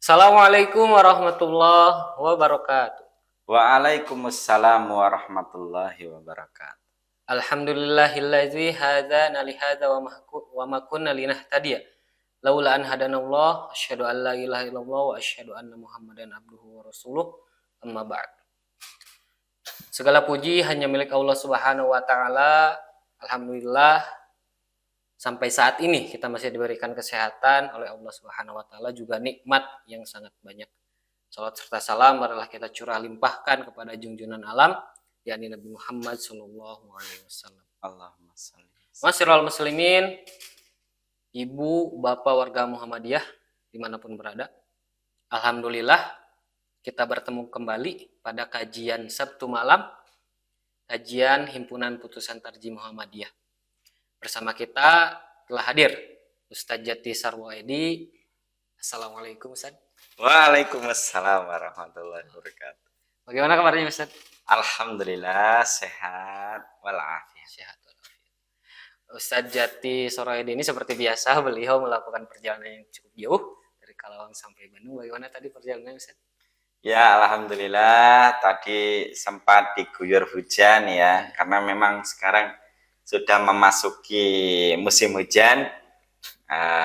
Assalamualaikum warahmatullahi wabarakatuh. Waalaikumsalam warahmatullahi wabarakatuh. Alhamdulillahilladzi hadana li hadza wa ma kunna linahtadiya laula an hadanallah asyhadu an la ilaha illallah wa asyhadu anna muhammadan abduhu wa rasuluh amma ba'd. Segala puji hanya milik Allah Subhanahu wa taala. Alhamdulillah sampai saat ini kita masih diberikan kesehatan oleh Allah Subhanahu wa taala, juga nikmat yang sangat banyak. Salat serta salam adalah kita curah limpahkan kepada junjungan alam, yakni Nabi Muhammad sallallahu alaihi wasallam. Allahumma shalli. Masyiral muslimin, ibu, bapak warga Muhammadiyah dimanapun berada. Alhamdulillah kita bertemu kembali pada kajian Sabtu malam, kajian Himpunan Putusan Tarjih Muhammadiyah. Bersama kita telah hadir Ustadz Jati Sarwo Edi. Assalamualaikum Ustaz. Waalaikumsalam warahmatullahi wabarakatuh. Bagaimana kabarnya Ustaz? Alhamdulillah sehat walafiat. Sehat walafiat. Ustadz Jati Sarwo Edi ini seperti biasa beliau melakukan perjalanan yang cukup jauh dari Kalawang sampai Bandung. Bagaimana tadi perjalanannya Ustaz? Ya, alhamdulillah tadi sempat diguyur hujan ya, karena memang sekarang sudah memasuki musim hujan.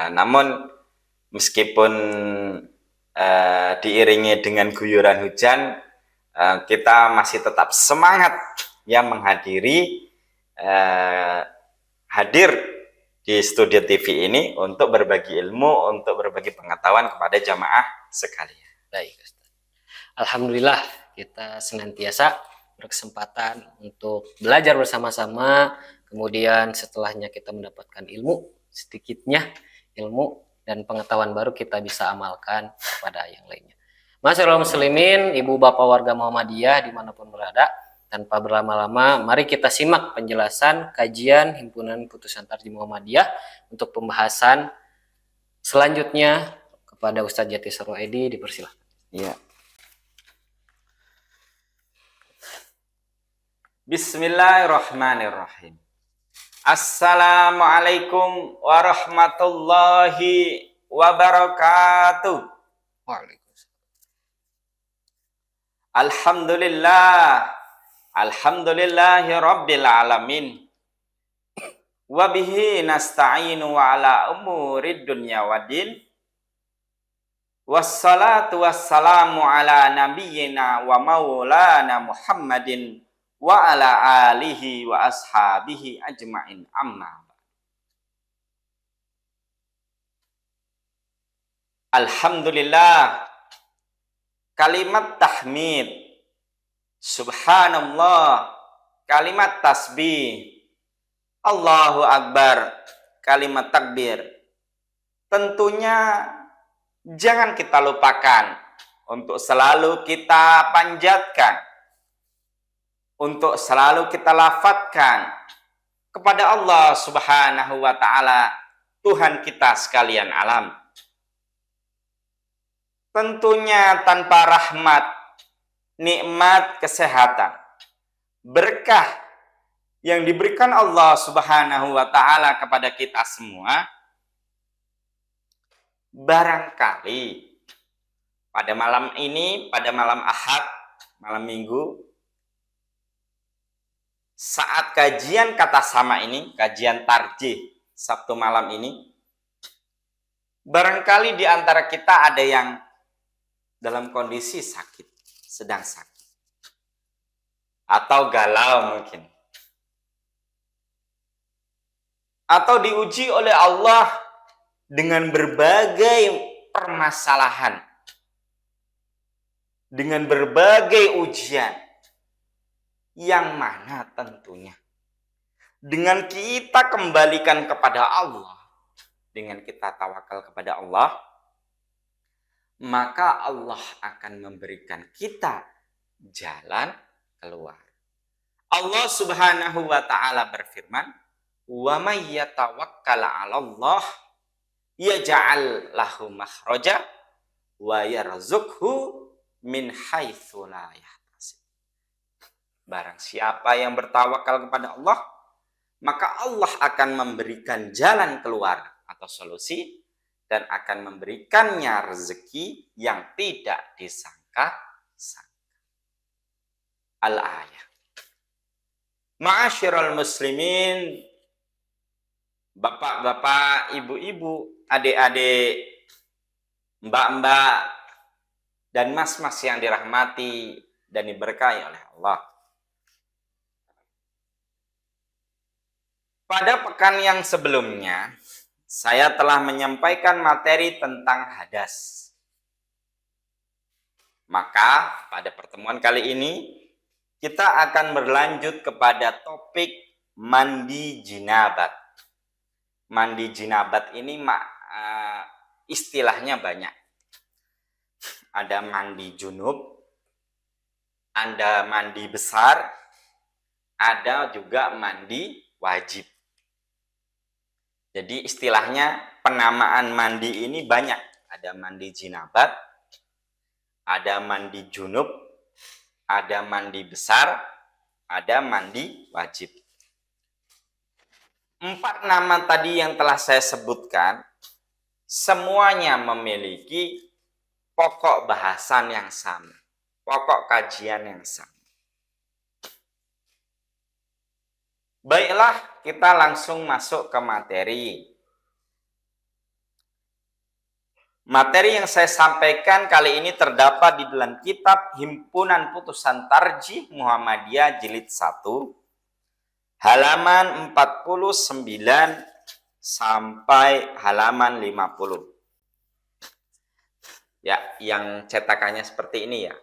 Namun meskipun diiringi dengan guyuran hujan, kita masih tetap semangat ya menghadiri hadir di studio TV ini untuk berbagi ilmu, untuk berbagi pengetahuan kepada jamaah sekalian. Baik, Ustaz. Alhamdulillah kita senantiasa berkesempatan untuk belajar bersama-sama. Kemudian setelahnya kita mendapatkan ilmu, sedikitnya ilmu dan pengetahuan baru kita bisa amalkan kepada yang lainnya. Masyiral muslimin, ibu bapak warga Muhammadiyah dimanapun berada, tanpa berlama-lama mari kita simak penjelasan kajian Himpunan Putusan Tarjih Muhammadiyah untuk pembahasan selanjutnya. Kepada Ustadz Jati Sarwo Edi dipersilahkan. Ya. Bismillahirrahmanirrahim. Assalamualaikum warahmatullahi wabarakatuh. Waalaikumsalam. Alhamdulillahi rabbil alamin. Wa bihi nasta'inu ala umurid dunya waddin. Wassalatu wassalamu ala nabiyyina wa maulana Muhammadin wa ala alihi wa ashabihi ajma'in, amma. Alhamdulillah, kalimat tahmid, subhanallah, kalimat tasbih, Allahu akbar, kalimat takbir. Tentunya jangan kita lupakan untuk selalu kita panjatkan, untuk selalu kita lafadzkan kepada Allah Subhanahu wa ta'ala, Tuhan kita sekalian alam. Tentunya tanpa rahmat, nikmat kesehatan, berkah yang diberikan Allah Subhanahu wa ta'ala kepada kita semua, barangkali pada malam ini, pada malam Ahad, malam Minggu, saat kajian kata sama ini, kajian tarjih Sabtu malam ini, barangkali di antara kita ada yang dalam kondisi sakit, sedang sakit, atau galau mungkin, atau diuji oleh Allah dengan berbagai permasalahan, dengan berbagai ujian, yang mana tentunya dengan kita kembalikan kepada Allah, dengan kita tawakal kepada Allah, maka Allah akan memberikan kita jalan keluar. Allah Subhanahu wa ta'ala berfirman, "Wa may yatawakkal 'ala Allah yaj'al lahu makhraja wa yarzuqhu min haitsu la yahtasib." Barang siapa yang bertawakal kepada Allah, maka Allah akan memberikan jalan keluar atau solusi dan akan memberikannya rezeki yang tidak disangka-sangka. Al-ayah. Ma'asyiral muslimin, bapak-bapak, ibu-ibu, adik-adik, mbak-mbak, dan mas-mas yang dirahmati dan diberkahi oleh Allah. Pada pekan yang sebelumnya, saya telah menyampaikan materi tentang hadas. Maka pada pertemuan kali ini, kita akan berlanjut kepada topik mandi jinabat. Mandi jinabat ini istilahnya banyak. Ada mandi junub, ada mandi besar, ada juga mandi wajib. Jadi istilahnya penamaan mandi ini banyak. Ada mandi jinabat, ada mandi junub, ada mandi besar, ada mandi wajib. 4 nama tadi yang telah saya sebutkan, semuanya memiliki pokok bahasan yang sama, pokok kajian yang sama. Baiklah, kita langsung masuk ke materi. Materi yang saya sampaikan kali ini terdapat di dalam kitab Himpunan Putusan Tarjih Muhammadiyah Jilid 1, halaman 49 sampai halaman 50. Ya, yang cetakannya seperti ini ya.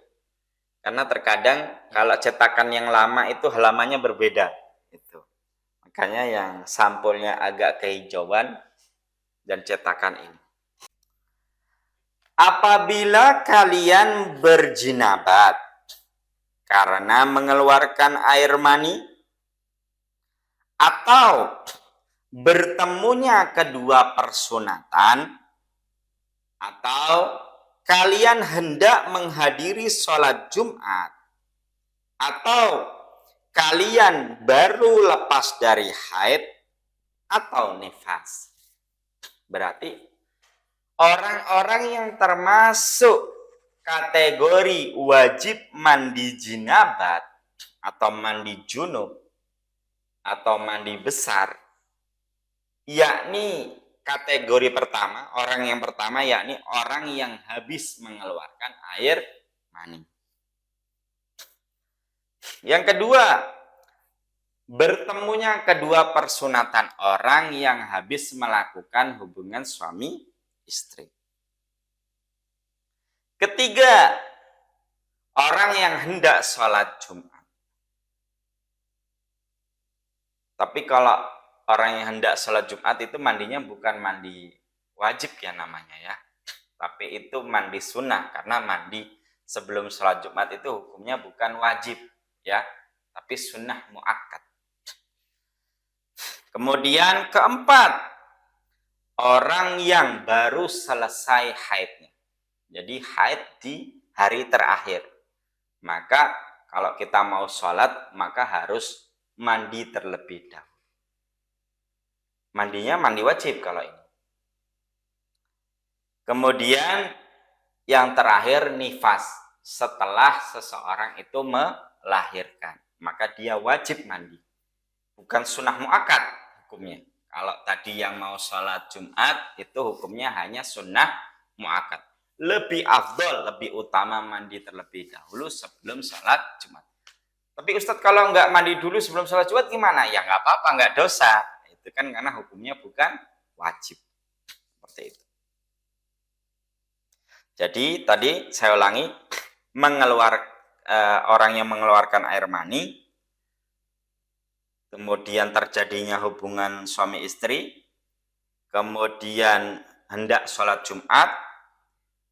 Karena terkadang kalau cetakan yang lama itu halamannya berbeda. Itu. Makanya yang sampulnya agak kehijauan dan cetakan ini. Apabila kalian berjinabat karena mengeluarkan air mani atau bertemunya kedua persunatan atau kalian hendak menghadiri sholat Jumat atau kalian baru lepas dari haid atau nifas. Berarti orang-orang yang termasuk kategori wajib mandi jinabat atau mandi junub atau mandi besar, yakni kategori pertama, orang yang pertama yakni orang yang habis mengeluarkan air mani. Yang kedua, bertemunya kedua persunatan orang yang habis melakukan hubungan suami istri. Ketiga, orang yang hendak sholat Jumat. Tapi kalau orang yang hendak sholat Jumat itu mandinya bukan mandi wajib ya namanya ya. Tapi itu mandi sunnah, karena mandi sebelum sholat Jumat itu hukumnya bukan wajib ya, tapi sunnah muakkad. Kemudian keempat, orang yang baru selesai haidnya. Jadi haid di hari terakhir. Maka kalau kita mau sholat, maka harus mandi terlebih dahulu. Mandinya mandi wajib kalau ini. Kemudian yang terakhir nifas. Setelah seseorang itu melahirkan, maka dia wajib mandi. Bukan sunnah muakkad hukumnya. Kalau tadi yang mau sholat Jumat itu hukumnya hanya sunnah muakkad. Lebih afdol, lebih utama mandi terlebih dahulu sebelum sholat Jumat. Tapi Ustadz kalau nggak mandi dulu sebelum sholat Jumat gimana? Ya nggak apa-apa, nggak dosa. Itu kan karena hukumnya bukan wajib. Seperti itu. Jadi tadi saya ulangi, orang yang mengeluarkan air mani, kemudian terjadinya hubungan suami istri, kemudian hendak sholat Jumat,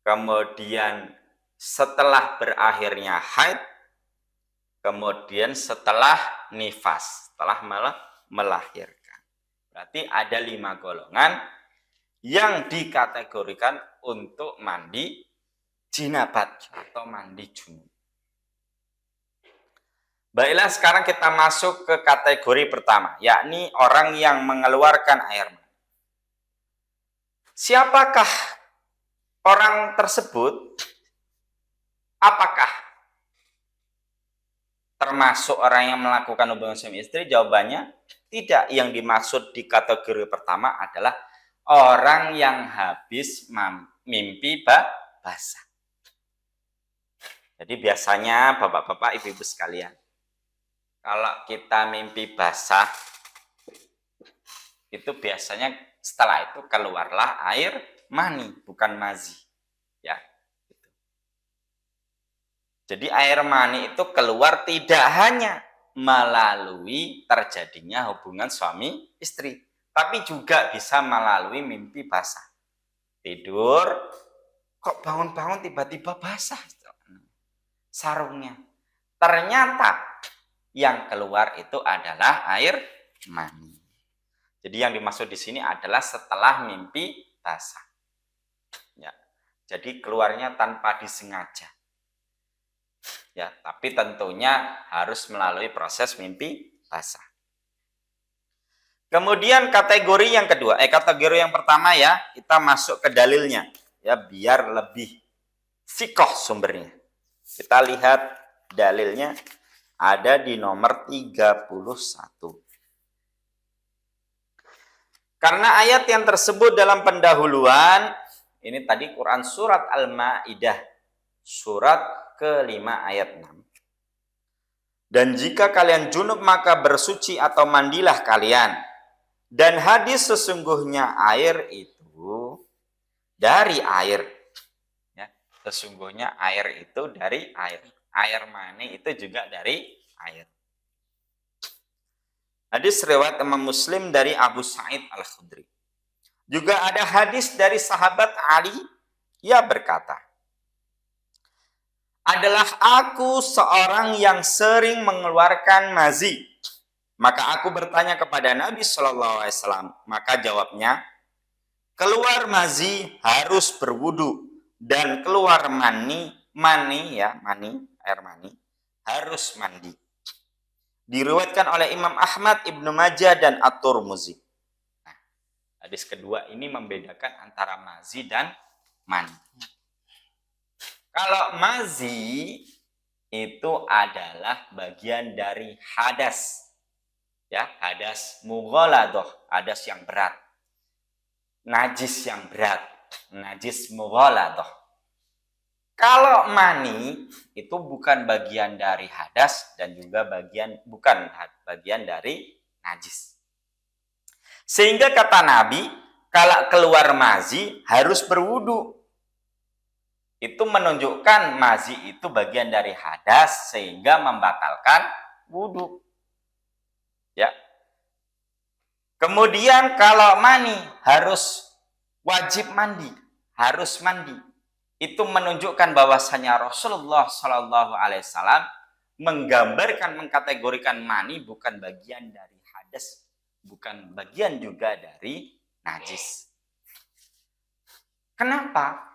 kemudian setelah berakhirnya haid, kemudian setelah nifas, setelah melahirkan. Berarti ada 5 golongan yang dikategorikan untuk mandi jinabat atau mandi junub. Baiklah, sekarang kita masuk ke kategori pertama, yakni orang yang mengeluarkan air mani. Siapakah orang tersebut? Apakah termasuk orang yang melakukan hubungan suami istri? Jawabannya tidak. Yang dimaksud di kategori pertama adalah orang yang habis mimpi basah. Jadi biasanya bapak-bapak, ibu-ibu sekalian, kalau kita mimpi basah, itu biasanya setelah itu keluarlah air mani, bukan mazi. Ya. Jadi air mani itu keluar tidak hanya melalui terjadinya hubungan suami istri, tapi juga bisa melalui mimpi basah. Tidur, kok bangun-bangun tiba-tiba basah sarungnya. Ternyata yang keluar itu adalah air mani. Jadi yang dimaksud di sini adalah setelah mimpi basah. Ya. Jadi keluarnya tanpa disengaja. Ya, tapi tentunya harus melalui proses mimpi basah. Kemudian kategori yang kedua, kategori yang pertama ya, kita masuk ke dalilnya ya biar lebih sikoh sumbernya. Kita lihat dalilnya ada di nomor 31. Karena ayat yang tersebut dalam pendahuluan, ini tadi Quran surat Al-Maidah, surat ke-5 ayat 6. Dan jika kalian junub maka bersuci atau mandilah kalian. Dan hadis sesungguhnya air itu dari air. Ya, sesungguhnya air itu dari air. Air mani itu juga dari air. Hadis riwayat Imam Muslim dari Abu Sa'id Al-Khudri. Juga ada hadis dari sahabat Ali, ia berkata, adalah aku seorang yang sering mengeluarkan mazi. Maka aku bertanya kepada Nabi Shallallahu Alaihi Wasallam. Maka jawabnya, keluar mazi harus berwudu dan keluar air mani harus mandi. Diriwayatkan oleh Imam Ahmad, Ibnu Majah dan At-Tirmidzi. Nah, hadis kedua ini membedakan antara mazi dan mani. Kalau mazi itu adalah bagian dari hadas. Ya, hadas mughaladah, hadas yang berat. Najis yang berat, najis mughaladah. Kalau mani itu bukan bagian dari hadas dan juga bukan bagian dari najis. Sehingga kata Nabi, kalau keluar mazi harus berwudu. Itu menunjukkan mazi itu bagian dari hadas sehingga membatalkan wudu. Ya. Kemudian kalau mani harus wajib mandi, harus mandi. Itu menunjukkan bahwasanya Rasulullah Shallallahu Alaihi Wasallam menggambarkan, mengkategorikan mani bukan bagian dari hadas, bukan bagian juga dari najis. Kenapa?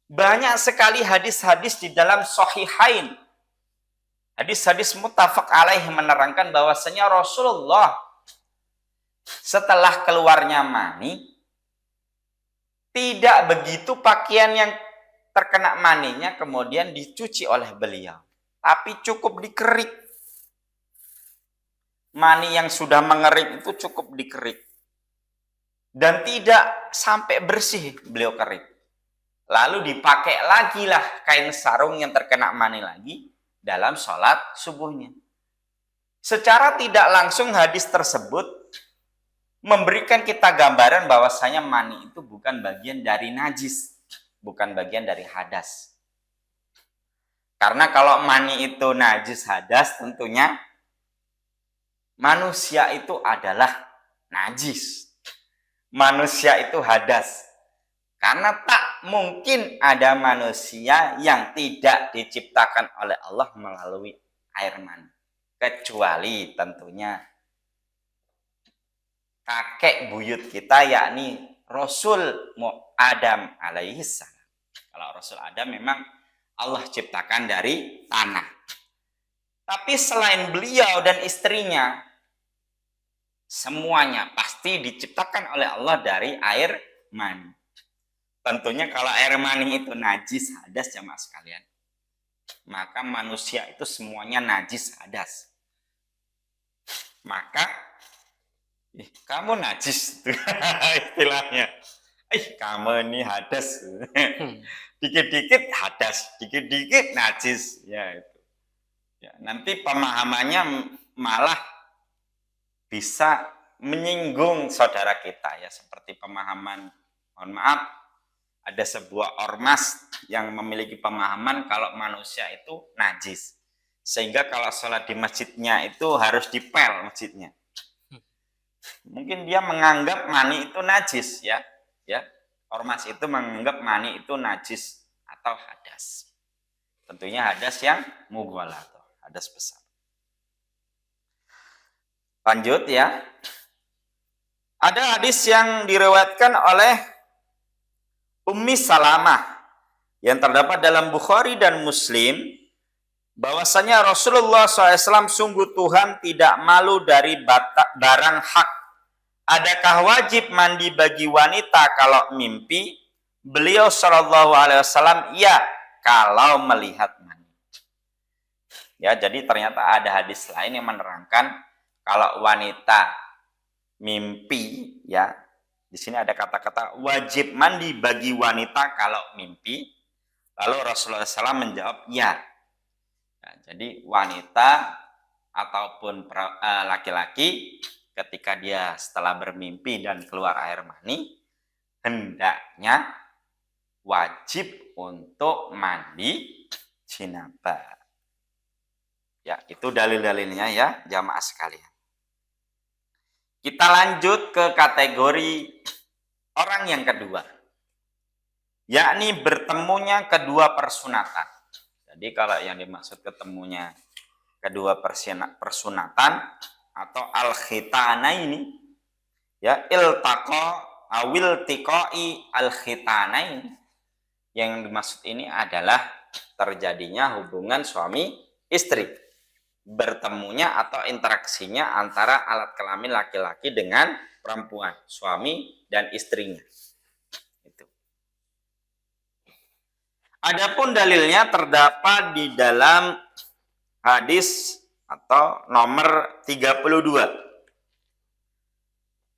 Banyak sekali hadis-hadis di dalam Sahihain. Hadis-hadis muttafaq alaih menerangkan bahwasanya Rasulullah setelah keluarnya mani tidak begitu pakaian yang terkena maninya kemudian dicuci oleh beliau, tapi cukup dikerik. Mani yang sudah mengerik itu cukup dikerik dan tidak sampai bersih beliau kerik. Lalu dipakai lagi lah kain sarung yang terkena mani lagi dalam sholat subuhnya. Secara tidak langsung hadis tersebut memberikan kita gambaran bahwasanya mani itu bukan bagian dari najis, bukan bagian dari hadas. Karena kalau mani itu najis hadas, tentunya manusia itu adalah najis. Manusia itu hadas. Karena tak mungkin ada manusia yang tidak diciptakan oleh Allah melalui air mani. Kecuali tentunya kakek buyut kita, yakni Rasul Adam alaihi salam. Kalau Rasul Adam memang Allah ciptakan dari tanah. Tapi selain beliau dan istrinya, semuanya pasti diciptakan oleh Allah dari air mani. Tentunya kalau air mani itu najis hadas jamaah sekalian, maka manusia itu semuanya najis hadas. Maka kamu najis istilahnya. Kamu ini hadas. Dikit-dikit hadas, dikit-dikit najis. Ya itu. Ya, nanti pemahamannya malah bisa menyinggung saudara kita ya, seperti pemahaman, mohon maaf, ada sebuah ormas yang memiliki pemahaman kalau manusia itu najis. Sehingga kalau sholat di masjidnya itu harus dipel masjidnya. Mungkin dia menganggap mani itu najis ya. Ya. Ormas itu menganggap mani itu najis atau hadas. Tentunya hadas yang mughalah, hadas besar. Lanjut ya. Ada hadis yang diriwayatkan oleh Ummi Salamah yang terdapat dalam Bukhari dan Muslim, bahwasanya Rasulullah SAW sungguh Tuhan tidak malu dari barang hak. Adakah wajib mandi bagi wanita kalau mimpi? Beliau SAW, ya, kalau melihat mani. Ya, jadi ternyata ada hadis lain yang menerangkan kalau wanita mimpi, ya, di sini ada kata-kata wajib mandi bagi wanita kalau mimpi. Lalu Rasulullah SAW menjawab, ya. Nah, jadi wanita ataupun laki-laki ketika dia setelah bermimpi dan keluar air mani, hendaknya wajib untuk mandi jinabah. Ya, itu dalil-dalilnya ya, jamaah sekalian. Kita lanjut ke kategori orang yang kedua, yakni bertemunya kedua persunatan. Jadi kalau yang dimaksud ketemunya kedua persunatan atau al-khitanaini, ya, iltaqa awil tiqai al-khitanaini, yang dimaksud ini adalah terjadinya hubungan suami istri, bertemunya atau interaksinya antara alat kelamin laki-laki dengan perempuan, suami dan istrinya. Itu. Adapun dalilnya terdapat di dalam hadis atau nomor 32.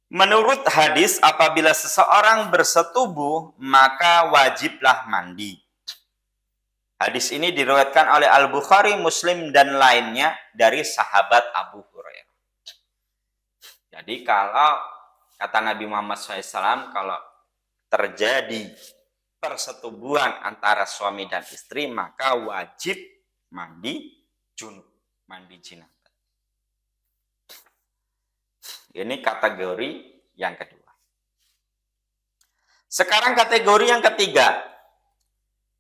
Menurut hadis, apabila seseorang bersetubuh, maka wajiblah mandi. Hadis ini diriwayatkan oleh Al-Bukhari, Muslim, dan lainnya dari sahabat Abu Hurairah. Jadi kalau kata Nabi Muhammad SAW, kalau terjadi persetubuhan antara suami dan istri, maka wajib mandi junub, mandi jinabah. Ini kategori yang kedua. Sekarang kategori yang ketiga.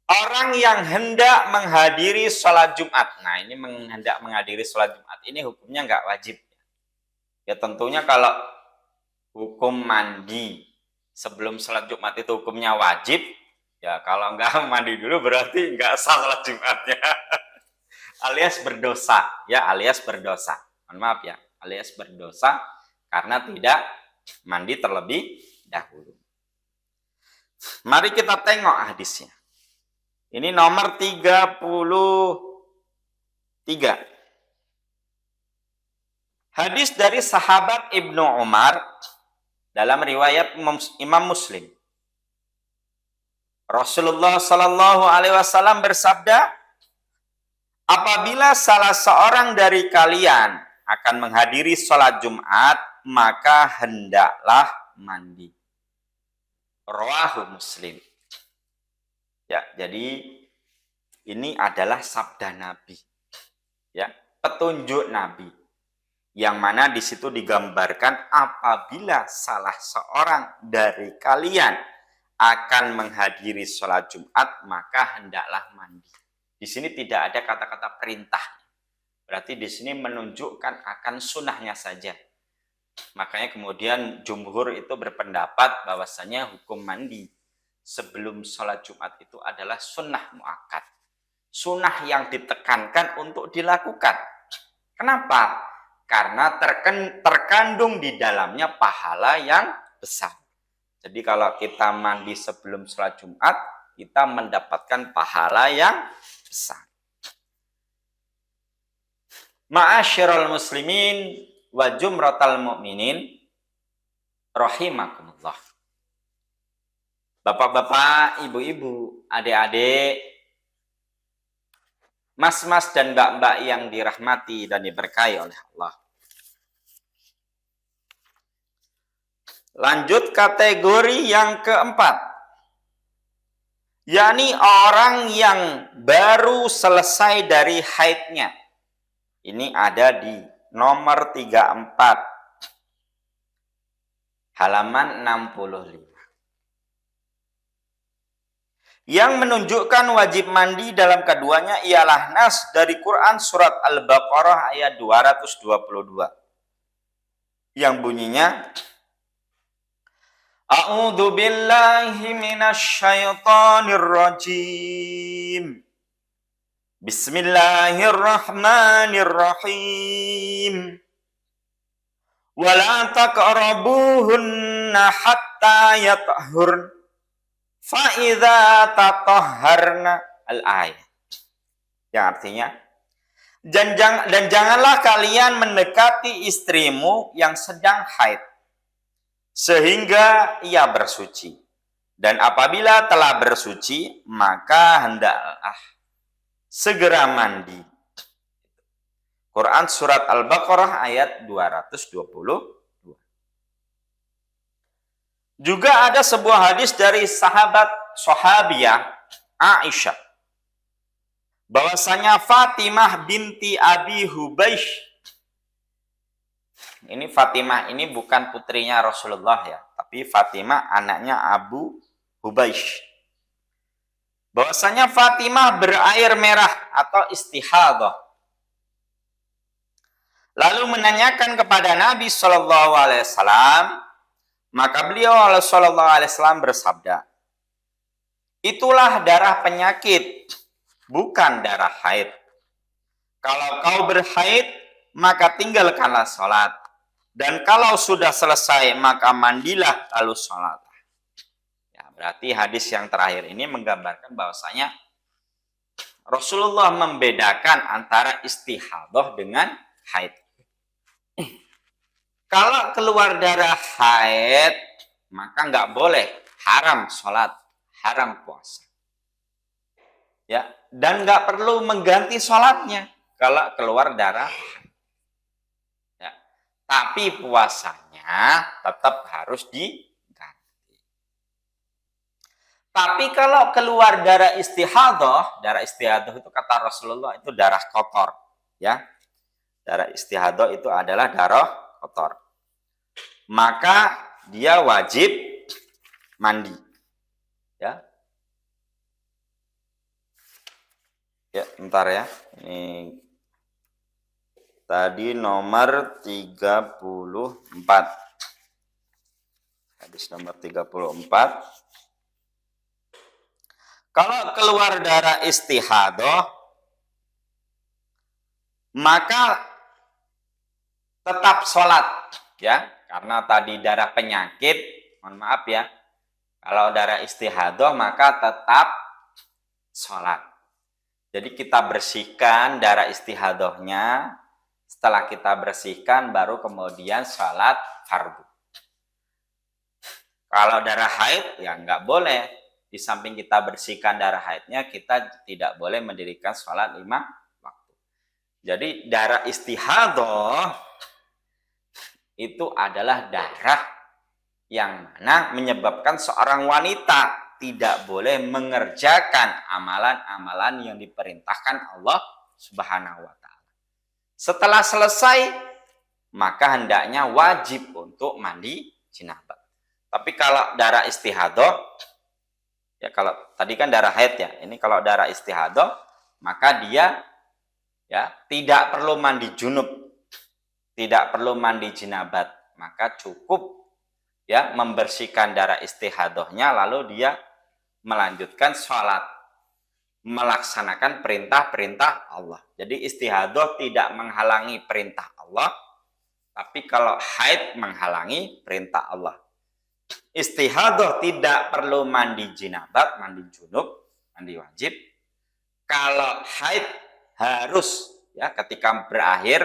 Orang yang hendak menghadiri sholat Jumat. Nah, ini hendak menghadiri sholat Jumat ini hukumnya nggak wajib. Ya tentunya kalau hukum mandi sebelum sholat Jumat itu hukumnya wajib. Ya kalau nggak mandi dulu berarti nggak sah sholat Jumatnya. Alias berdosa. Ya alias berdosa. Mohon maaf ya. Alias berdosa karena tidak mandi terlebih dahulu. Mari kita tengok hadisnya. Ini nomor 33. Hadis dari sahabat Ibnu Umar dalam riwayat Imam Muslim. Rasulullah Shallallahu Alaihi Wasallam bersabda, apabila salah seorang dari kalian akan menghadiri sholat Jumat, maka hendaklah mandi. Rawahu Muslim. Ya, jadi ini adalah sabda Nabi. Ya, petunjuk Nabi. Yang mana di situ digambarkan apabila salah seorang dari kalian akan menghadiri sholat Jumat, maka hendaklah mandi. Di sini tidak ada kata-kata perintah. Berarti di sini menunjukkan akan sunnahnya saja. Makanya kemudian jumhur itu berpendapat bahwasanya hukum mandi sebelum sholat Jumat itu adalah sunnah muakkad. Sunnah yang ditekankan untuk dilakukan. Kenapa? Karena terkandung di dalamnya pahala yang besar. Jadi kalau kita mandi sebelum sholat Jumat, kita mendapatkan pahala yang besar. Ma'asyiral muslimin wa jumratal mu'minin rahimakumullah. Bapak-bapak, ibu-ibu, adik-adik, mas-mas dan mbak-mbak yang dirahmati dan diberkahi oleh Allah. Lanjut kategori yang keempat, yakni orang yang baru selesai dari haidnya. Ini ada di nomor 34, halaman 65. Yang menunjukkan wajib mandi dalam keduanya ialah nas dari Quran surat Al-Baqarah ayat 222. Yang bunyinya, A'udzu billahi minasy syaithanir rajim. Bismillahirrahmanirrahim. Wa la taqrabuhunna hatta yatahhurn. Fa idza tatahharna al-ayat. Yang artinya, dan janganlah kalian mendekati istrimu yang sedang haid sehingga ia bersuci. Dan apabila telah bersuci, maka hendaklah segera mandi. Quran surat Al-Baqarah ayat 222. Juga ada sebuah hadis dari sahabiah Aisyah bahwasanya Fatimah binti Abi Hubaish, ini Fatimah ini bukan putrinya Rasulullah ya, tapi Fatimah anaknya Abu Hubaish. Bahwasanya Fatimah berair merah atau istihadah. Lalu menanyakan kepada Nabi Shallallahu Alaihi Wasallam, maka beliau Shallallahu Alaihi Wasallam bersabda, itulah darah penyakit, bukan darah haid. Kalau kau berhaid, maka tinggalkanlah sholat. Dan kalau sudah selesai, maka mandilah lalu sholat. Ya, berarti hadis yang terakhir ini menggambarkan bahwasanya Rasulullah membedakan antara istihadah dengan haid. Kalau keluar darah haid, maka nggak boleh, haram sholat, haram puasa. Ya, dan nggak perlu mengganti sholatnya kalau keluar darah. Ya, tapi puasanya tetap harus diganti. Tapi kalau keluar darah istihadah itu kata Rasulullah itu darah kotor. Ya, darah istihadah itu adalah darah kotor. Maka dia wajib mandi. Ya. Ya, bentar ya. Ini tadi nomor 34. Hadis nomor 34. Kalau keluar darah istihadah, maka tetap sholat, ya, karena tadi darah penyakit, mohon maaf ya, kalau darah istihadah maka tetap sholat. Jadi kita bersihkan darah istihadahnya, setelah kita bersihkan baru kemudian sholat fardu. Kalau darah haid ya nggak boleh, di samping kita bersihkan darah haidnya, kita tidak boleh mendirikan sholat 5 waktu. Jadi darah istihadah itu adalah darah yang mana menyebabkan seorang wanita tidak boleh mengerjakan amalan-amalan yang diperintahkan Allah Subhanahu wa Ta'ala. Setelah selesai, maka hendaknya wajib untuk mandi janabah. Tapi kalau darah istihadah, ya kalau tadi kan darah haid ya, ini kalau darah istihadah, maka dia ya tidak perlu mandi junub, tidak perlu mandi jinabat, maka cukup ya membersihkan darah istihadahnya, lalu dia melanjutkan sholat, melaksanakan perintah-perintah Allah. Jadi istihadah tidak menghalangi perintah Allah, tapi kalau haid menghalangi perintah Allah. Istihadah tidak perlu mandi jinabat, mandi junub, mandi wajib. Kalau haid harus, ya, ketika berakhir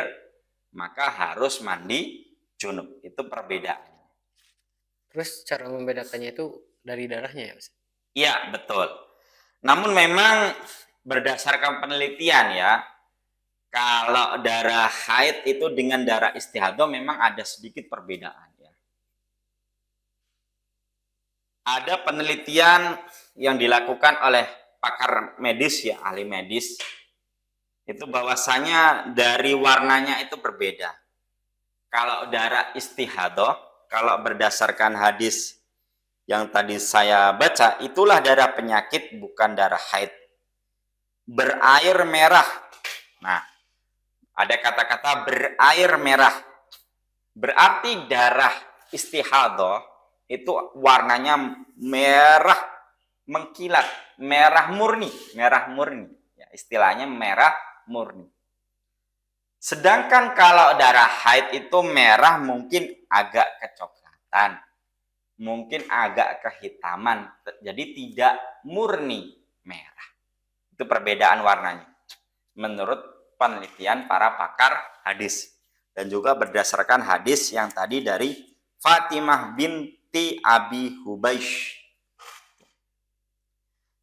maka harus mandi junub. Itu perbedaan. Terus cara membedakannya itu dari darahnya ya, Ustaz? Iya, betul. Namun memang berdasarkan penelitian ya, kalau darah haid itu dengan darah istihadah memang ada sedikit perbedaan ya. Ada penelitian yang dilakukan oleh pakar medis ya, ahli medis, itu bahwasanya dari warnanya itu berbeda. Kalau darah istihadah, kalau berdasarkan hadis yang tadi saya baca, itulah darah penyakit, bukan darah haid. Berair merah. Nah, ada kata-kata berair merah. Berarti darah istihadah itu warnanya merah mengkilat, merah murni. Ya, istilahnya merah murni. Sedangkan kalau darah haid itu merah mungkin agak kecoklatan, mungkin agak kehitaman, jadi tidak murni merah. Itu perbedaan warnanya menurut penelitian para pakar hadis, dan juga berdasarkan hadis yang tadi dari Fatimah binti Abi Hubaish.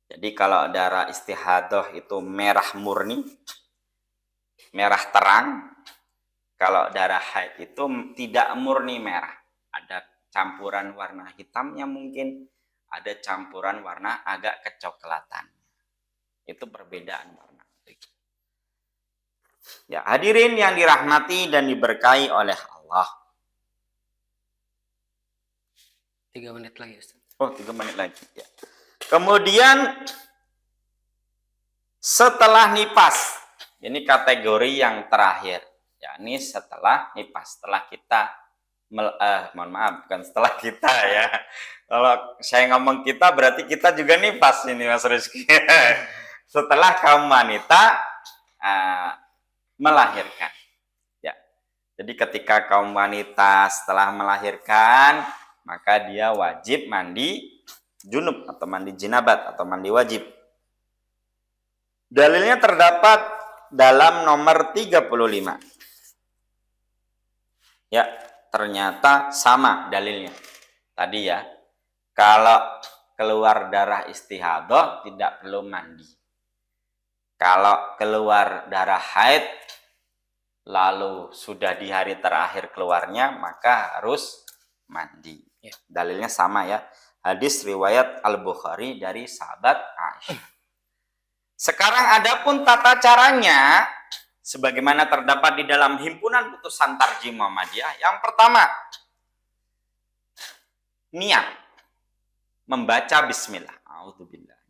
Jadi kalau darah istihadah itu merah murni, merah terang. Kalau darah haid itu tidak murni merah, ada campuran warna hitamnya, mungkin ada campuran warna agak kecoklatan. Itu perbedaan warna. Ya, hadirin yang dirahmati dan diberkahi oleh Allah. 3 menit lagi, Ustaz. Oh, 3 menit lagi. Ya. Kemudian setelah nipas, ini kategori yang terakhir. Yakni setelah nipas, setelah kita mohon maaf, bukan setelah kita ya. Kalau saya ngomong kita berarti kita juga nipas ini, Mas Rizky. Setelah kaum wanita melahirkan. Ya. Jadi ketika kaum wanita setelah melahirkan, maka dia wajib mandi junub atau mandi jinabat atau mandi wajib. Dalilnya terdapat dalam nomor 35. Ya, ternyata sama dalilnya. Tadi ya, kalau keluar darah istihadah tidak perlu mandi. Kalau keluar darah haid lalu sudah di hari terakhir keluarnya, maka harus mandi. Ya. Dalilnya sama ya. Hadis riwayat Al-Bukhari dari sahabat Aisyah. Sekarang adapun tata caranya sebagaimana terdapat di dalam himpunan putusan Tarjim Muhammadiyah. Yang pertama, niat membaca bismillah. A'udzubillah.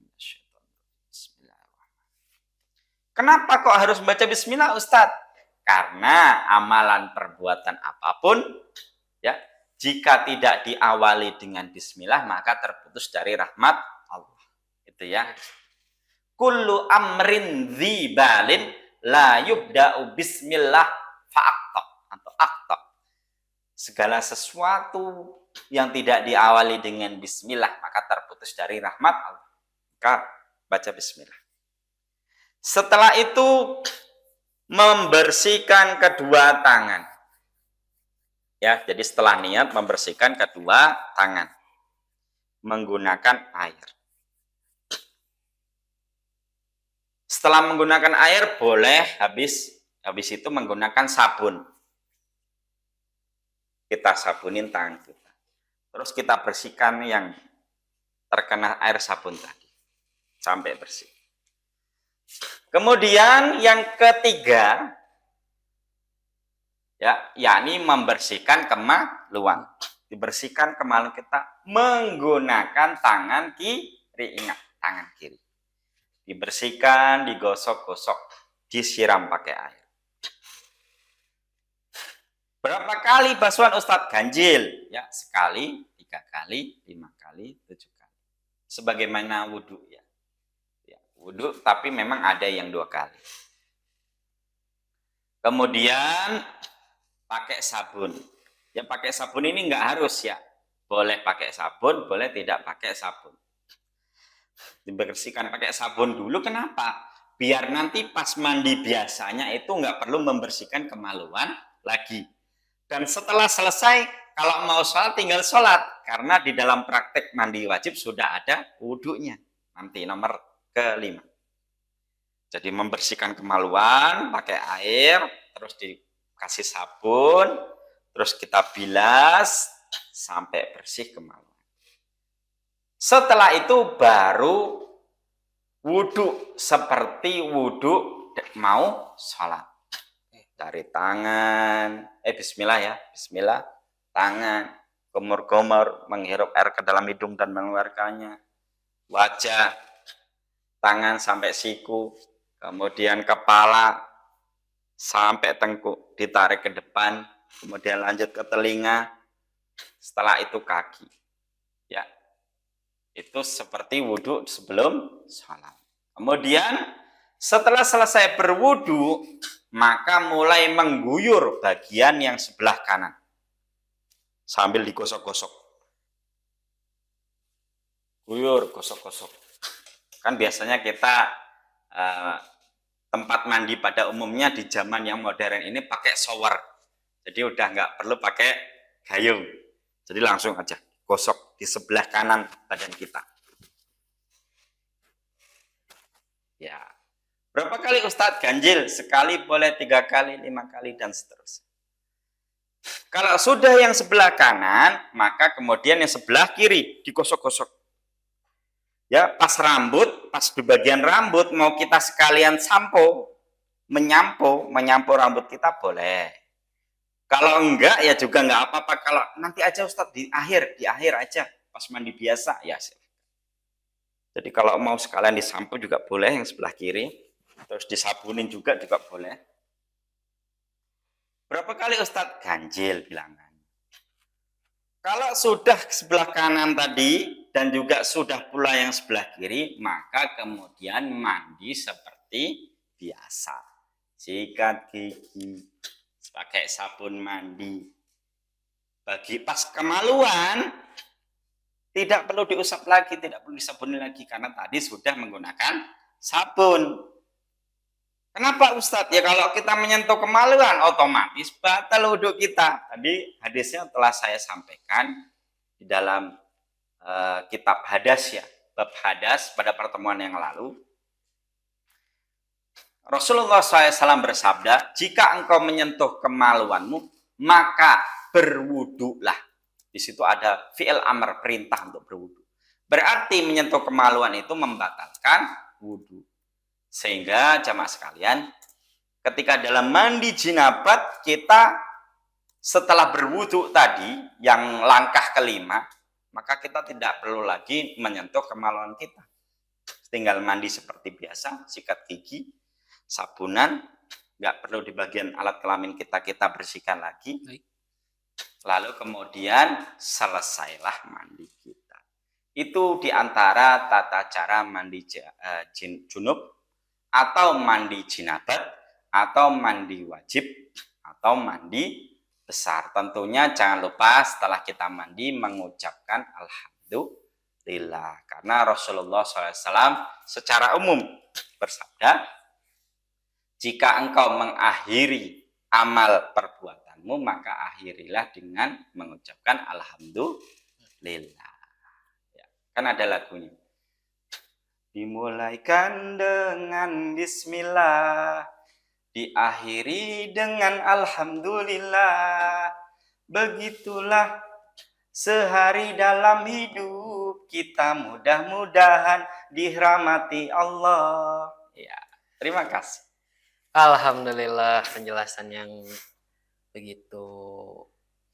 Kenapa kok harus membaca bismillah, Ustadz? Karena amalan perbuatan apapun ya, jika tidak diawali dengan bismillah maka terputus dari rahmat Allah. Itu ya. Kullu amrin dzibalin la yubda'u bismillah fa'aqta atau aqta. Segala sesuatu yang tidak diawali dengan bismillah maka terputus dari rahmat Allah. Maka baca bismillah. Setelah itu membersihkan kedua tangan. Ya, jadi setelah niat membersihkan kedua tangan menggunakan air. Setelah menggunakan air boleh habis itu menggunakan sabun. Kita sabunin tangan kita. Terus kita bersihkan yang terkena air sabun tadi sampai bersih. Kemudian yang ketiga ya, yakni membersihkan kemaluan. Dibersihkan kemaluan kita menggunakan tangan kiri, ingat tangan kiri. Dibersihkan, digosok-gosok, disiram pakai air. Berapa kali basuhan Ustadz? Ganjil ya, sekali, 3 kali, 5 kali, 7 kali. Sebagaimana wudhu ya. Wudhu, tapi memang ada yang 2 kali. Kemudian pakai sabun. Ya, pakai sabun ini nggak harus ya. Boleh pakai sabun, boleh tidak pakai sabun. Dibersihkan pakai sabun dulu, kenapa? Biar nanti pas mandi biasanya itu nggak perlu membersihkan kemaluan lagi. Dan setelah selesai, kalau mau sholat tinggal sholat. Karena di dalam praktek mandi wajib sudah ada wudhunya. Nanti nomor kelima. Jadi membersihkan kemaluan pakai air, terus dikasih sabun, terus kita bilas sampai bersih kemaluan. Setelah itu baru wudhu seperti wudhu mau sholat. Dari tangan, bismillah ya, bismillah, tangan, gomor-gomor, menghirup air ke dalam hidung dan mengeluarkannya, wajah, tangan sampai siku, kemudian kepala sampai tengkuk, ditarik ke depan, kemudian lanjut ke telinga, setelah itu kaki. Ya, itu seperti wudhu sebelum sholat. Kemudian setelah selesai berwudhu, maka mulai mengguyur bagian yang sebelah kanan sambil digosok-gosok. Guyur, gosok-gosok. Kan biasanya kita tempat mandi pada umumnya di zaman yang modern ini pakai shower. Jadi udah nggak perlu pakai gayung. Jadi langsung aja gosok di sebelah kanan badan kita. Ya. Berapa kali Ustadz ganjil? Sekali, boleh 3 kali, 5 kali, dan seterusnya. Kalau sudah yang sebelah kanan, maka kemudian yang sebelah kiri digosok-gosok. Ya, pas rambut, pas di bagian rambut mau kita sekalian sampo, menyampo rambut kita boleh. Kalau enggak ya juga enggak apa-apa. Kalau nanti aja Ustadz di akhir aja pas mandi biasa ya. Jadi kalau mau sekalian disampo juga boleh yang sebelah kiri, terus disabunin juga boleh. Berapa kali Ustadz ganjil bilangan? Kalau sudah sebelah kanan tadi dan juga sudah pula yang sebelah kiri, maka kemudian mandi seperti biasa. Sikat gigi, pakai sabun mandi. Bagi pas kemaluan, tidak perlu diusap lagi, tidak perlu disabuni lagi, karena tadi sudah menggunakan sabun. Kenapa Ustadz? Ya kalau kita menyentuh kemaluan, otomatis batal wudhu kita. Tadi hadisnya telah saya sampaikan di dalam kitab hadas ya, bab hadas pada pertemuan yang lalu. Rasulullah SAW bersabda, jika engkau menyentuh kemaluanmu, maka berwudulah. Di situ ada fi'il amr, perintah untuk berwudu. Berarti menyentuh kemaluan itu membatalkan wudu. Sehingga jamaah sekalian, ketika dalam mandi jinabat, kita setelah berwudu tadi, yang langkah kelima, maka kita tidak perlu lagi menyentuh kemaluan kita. Tinggal mandi seperti biasa, sikat gigi, sabunan, nggak perlu di bagian alat kelamin kita bersihkan lagi. Lalu kemudian selesailah mandi kita. Itu diantara tata cara mandi junub, atau mandi jinabat, atau mandi wajib, atau mandi besar. Tentunya jangan lupa setelah kita mandi mengucapkan alhamdulillah. Karena Rasulullah SAW secara umum bersabda, jika engkau mengakhiri amal perbuatanmu, maka akhirilah dengan mengucapkan alhamdulillah. Ya, kan ada lagunya. Dimulaikan dengan bismillah, diakhiri dengan alhamdulillah. Begitulah sehari dalam hidup kita, mudah-mudahan dirahmati Allah. Ya, terima kasih. Alhamdulillah, penjelasan yang begitu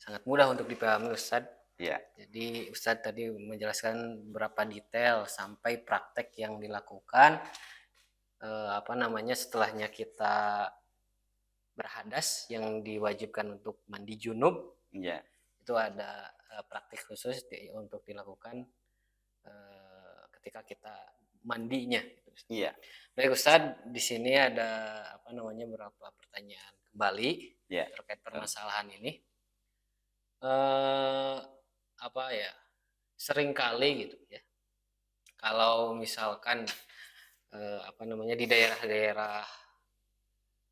sangat mudah untuk dipahami Ustadz. Ya. Jadi Ustadz tadi menjelaskan beberapa detail sampai praktek yang dilakukan setelahnya kita berhadas yang diwajibkan untuk mandi junub. Ya. Itu ada praktik khusus untuk dilakukan ketika kita mandinya. Iya. Baik Ustadz, di sini ada beberapa pertanyaan kembali terkait permasalahan ini. apa ya, sering kali gitu ya. Kalau misalkan apa namanya di daerah-daerah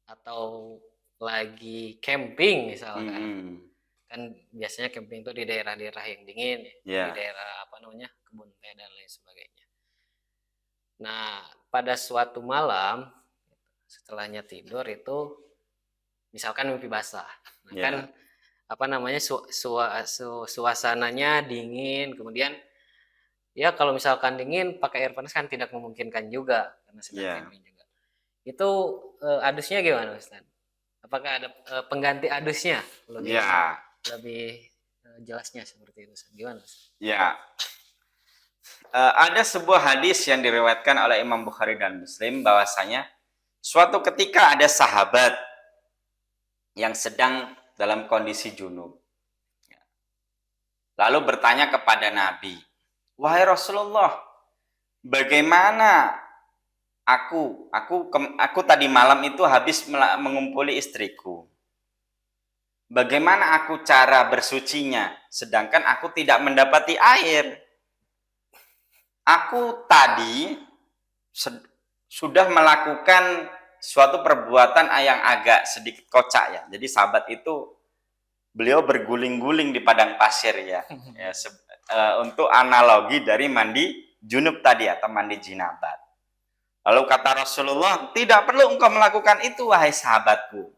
atau lagi camping misalkan, kan biasanya camping itu di daerah-daerah yang dingin ya, di daerah apa namanya kebun teh dan lain sebagainya. Nah, pada suatu malam setelahnya tidur itu misalkan mimpi basah. Nah, kan apa namanya suasananya dingin, kemudian ya kalau misalkan dingin pakai air panas kan tidak memungkinkan juga karena sedang camping juga. Itu adusnya gimana Ustaz? Apakah ada pengganti adusnya? Lebih jelasnya seperti itu Ustaz. Gimana Ustaz? Ya. Ada sebuah hadis yang diriwayatkan oleh Imam Bukhari dan Muslim bahwasanya suatu ketika ada sahabat yang sedang dalam kondisi junub. Lalu bertanya kepada Nabi, "Wahai Rasulullah, bagaimana aku tadi malam itu habis mengumpuli istriku. Bagaimana aku cara bersucinya sedangkan aku tidak mendapati air? Aku tadi sudah melakukan suatu perbuatan yang agak sedikit kocak ya. Jadi sahabat itu beliau berguling-guling di padang pasir ya, untuk analogi dari mandi junub tadi atau mandi jinabat. Lalu kata Rasulullah, tidak perlu engkau melakukan itu wahai sahabatku.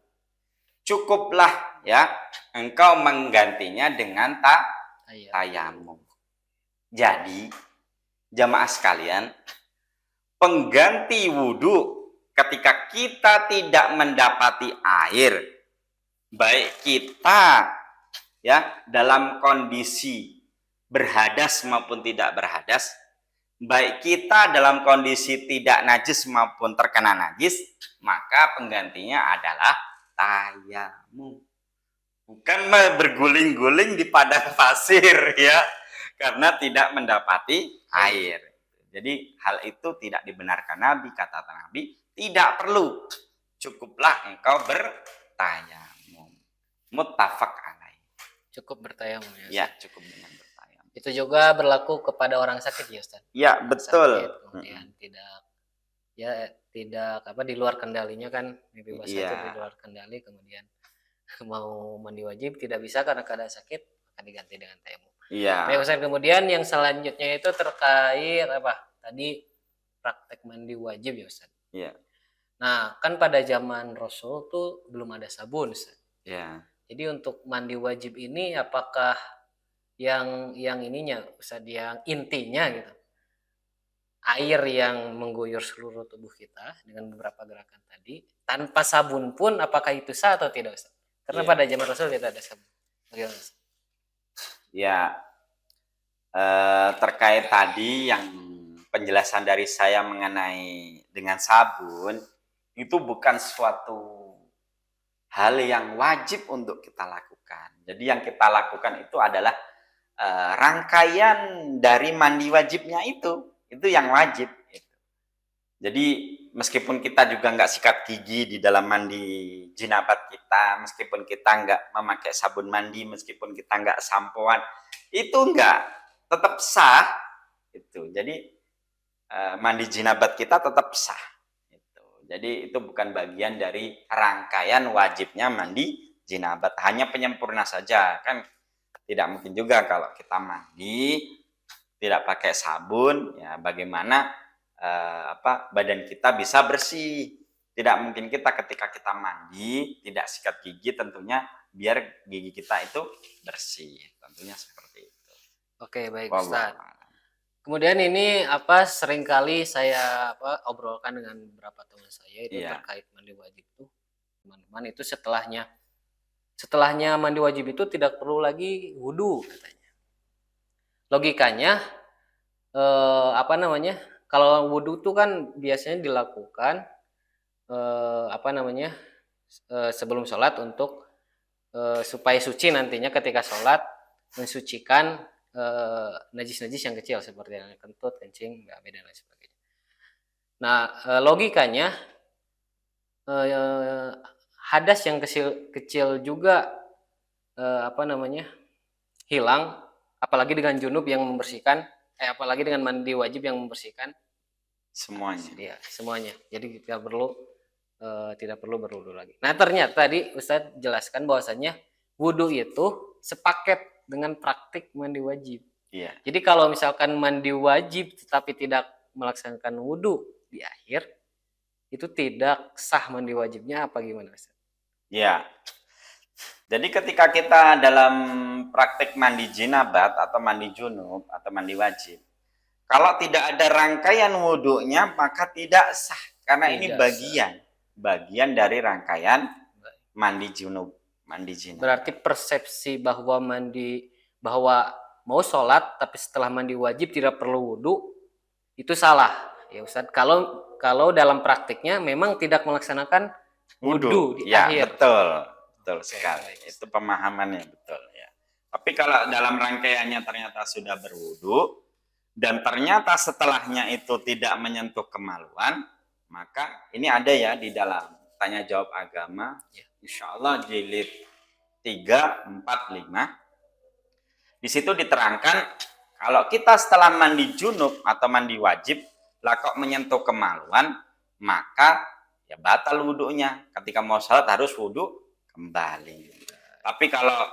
Cukuplah ya engkau menggantinya dengan tayamum. Jadi jamaah sekalian, pengganti wudhu ketika kita tidak mendapati air, baik kita ya dalam kondisi berhadas maupun tidak berhadas, baik kita dalam kondisi tidak najis maupun terkena najis, maka penggantinya adalah tayamum. Bukan berguling-guling di padang pasir ya, karena tidak mendapati air. Jadi hal itu tidak dibenarkan Nabi, kata Nabi, tidak perlu. Cukuplah engkau bertayamum. Muttafaq alaih. Cukup bertayamum ya Ustaz. Ya, cukup dengan bertayamum. Itu juga berlaku kepada orang sakit ya Ustaz. Ya, betul. Sakit, kemudian tidak apa di luar kendalinya kan, mimpi basah itu di luar kendali, kemudian mau mandi wajib tidak bisa karena keadaan sakit, akan diganti dengan tayamum. Iya. Baik Ustaz, kemudian yang selanjutnya itu terkait apa? Tadi praktek mandi wajib ya Ustaz. Iya. Nah, kan pada zaman Rasul tuh belum ada sabun Ustaz. Iya. Jadi untuk mandi wajib ini apakah yang ininya Ustaz, yang intinya gitu, air yang mengguyur seluruh tubuh kita dengan beberapa gerakan tadi tanpa sabun pun, apakah itu sah atau tidak Ustaz? Karena pada zaman Rasul tidak ada sabun. Bagaimana Ustaz? Ya, terkait tadi yang penjelasan dari saya mengenai dengan sabun, itu bukan suatu hal yang wajib untuk kita lakukan. Jadi yang kita lakukan itu adalah rangkaian dari mandi wajibnya itu yang wajib. Jadi meskipun kita juga nggak sikat gigi di dalam mandi jinabat kita, meskipun kita nggak memakai sabun mandi, meskipun kita nggak sampoan, itu nggak, tetap sah. Itu. Jadi mandi jinabat kita tetap sah. Itu. Jadi itu bukan bagian dari rangkaian wajibnya mandi jinabat, hanya penyempurna saja. Kan tidak mungkin juga kalau kita mandi tidak pakai sabun, ya bagaimana badan kita bisa bersih. Tidak mungkin kita ketika kita mandi tidak sikat gigi, tentunya biar gigi kita itu bersih, tentunya seperti itu. Oke, baik Ustaz. Kemudian ini seringkali saya obrolkan dengan beberapa teman saya itu terkait mandi wajib itu, teman-teman, itu setelahnya mandi wajib itu tidak perlu lagi wudhu katanya. Logikanya kalau wudhu itu kan biasanya dilakukan sebelum sholat untuk supaya suci nantinya ketika sholat, mensucikan najis-najis yang kecil seperti yang kentut, kencing, BAB dan lain sebagainya. Nah, logikanya hadas yang kecil juga hilang apalagi dengan junub yang membersihkan, apalagi dengan mandi wajib yang membersihkan semuanya. ya, semuanya. Jadi tidak perlu berwudu lagi. Nah, ternyata tadi Ustadz jelaskan bahwasannya wudu itu sepaket dengan praktik mandi wajib. Iya. Jadi kalau misalkan mandi wajib tetapi tidak melaksanakan wudu di akhir, itu tidak sah mandi wajibnya apa gimana Ustaz? Ya. Jadi ketika kita dalam praktik mandi jinabat atau mandi junub atau mandi wajib, kalau tidak ada rangkaian wudhunya maka tidak sah karena ini bagian dari rangkaian mandi junub, mandi jinabat. Berarti persepsi bahwa mau sholat tapi setelah mandi wajib tidak perlu wudhu itu salah ya Ustaz. Kalau dalam praktiknya memang tidak melaksanakan wudhu di akhir. Betul sekali. Itu pemahamannya betul ya. Tapi kalau dalam rangkaiannya ternyata sudah berwudu dan ternyata setelahnya itu tidak menyentuh kemaluan, maka ini ada ya di dalam tanya jawab agama, insya Allah jilid 3, 4, 5. Di situ diterangkan kalau kita setelah mandi junub atau mandi wajib lah kok menyentuh kemaluan, maka ya batal wudhunya. Ketika mau sholat harus wudhu kembali. Tapi kalau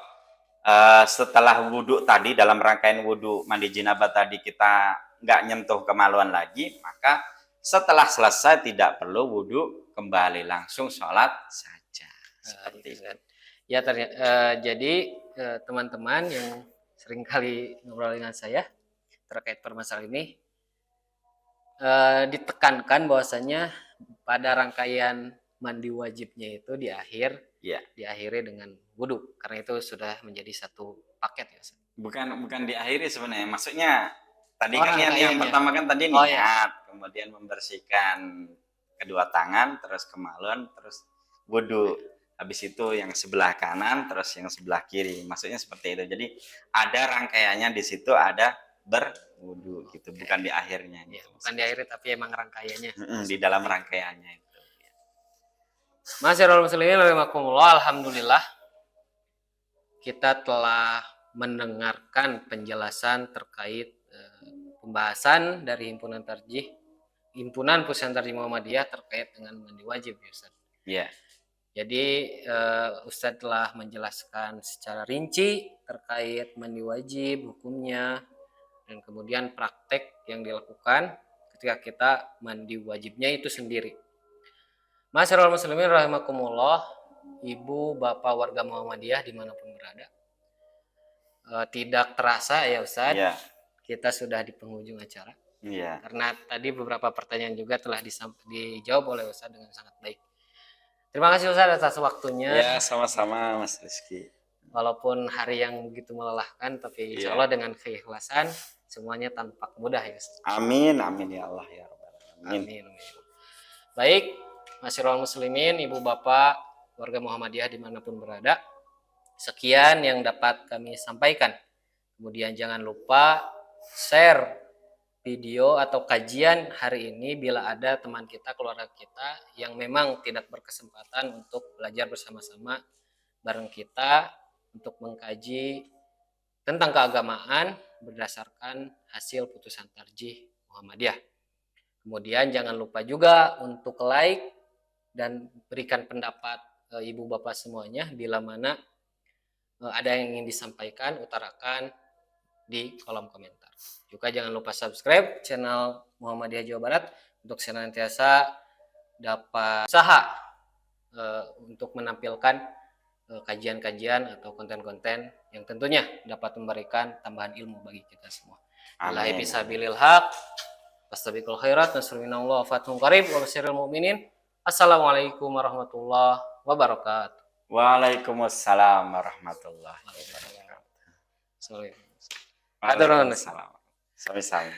setelah wudhu tadi dalam rangkaian wudhu mandi jinabat tadi kita nggak nyentuh kemaluan lagi, maka setelah selesai tidak perlu wudhu kembali, langsung sholat saja. Seperti itu. Ya ternyata jadi teman-teman yang seringkali ngobrol dengan saya terkait permasalahan ini ditekankan bahwasanya pada rangkaian mandi wajibnya itu diakhiri dengan wudhu karena itu sudah menjadi satu paket ya. Bukan diakhiri sebenarnya, maksudnya tadi kan yang pertama kan tadi niat, kemudian membersihkan kedua tangan, terus kemaluan, terus wudhu. Habis itu yang sebelah kanan, terus yang sebelah kiri. Maksudnya seperti itu. Jadi ada rangkaiannya di situ, ada berwudhu gitu, bukan di akhirnya. Ya, bukan di akhirnya tapi emang rangkaiannya. Di dalam rangkaiannya itu. Masyarul muslimin rahimakumullah, alhamdulillah kita telah mendengarkan penjelasan terkait pembahasan dari himpunan Pusat Tarjih Muhammadiyah terkait dengan mandi wajib ya Ustaz. Iya. Jadi Ustaz telah menjelaskan secara rinci terkait mandi wajib, hukumnya, dan kemudian praktek yang dilakukan ketika kita mandi wajibnya itu sendiri. Masyarul muslimin rahimakumullah, ibu, bapak warga Muhammadiyah dimanapun berada. Tidak terasa ya Ustaz, kita sudah di penghujung acara. Karena tadi beberapa pertanyaan juga telah dijawab oleh Ustaz dengan sangat baik. Terima kasih Ustaz atas waktunya. Ya, sama-sama Mas Rizky. Walaupun hari yang begitu melelahkan, tapi insya Allah dengan keikhlasan semuanya tampak mudah ya Ustaz. Amin ya Allah ya Rabbal alamin. Amin. Baik, masyarul muslimin, ibu bapak warga Muhammadiyah dimanapun berada, sekian yang dapat kami sampaikan. Kemudian jangan lupa share video atau kajian hari ini bila ada teman kita, keluarga kita yang memang tidak berkesempatan untuk belajar bersama-sama bareng kita untuk mengkaji tentang keagamaan berdasarkan hasil putusan tarjih Muhammadiyah. Kemudian jangan lupa juga untuk like dan berikan pendapat ibu bapak semuanya bila mana ada yang ingin disampaikan, utarakan di kolom komentar. Juga jangan lupa subscribe channel Muhammadiyah Jawa Barat untuk senantiasa dapat usaha untuk menampilkan kajian-kajian atau konten-konten yang tentunya dapat memberikan tambahan ilmu bagi kita semua. Billahi fisabilil haq, fastabiqul khairat, nasrullah wa fathun qarib wa basyiril mu'minin. Assalamualaikum warahmatullahi wabarakatuh. Waalaikumsalam warahmatullahi wabarakatuh. Sorry. Waalaikumsalam. Sami-sami.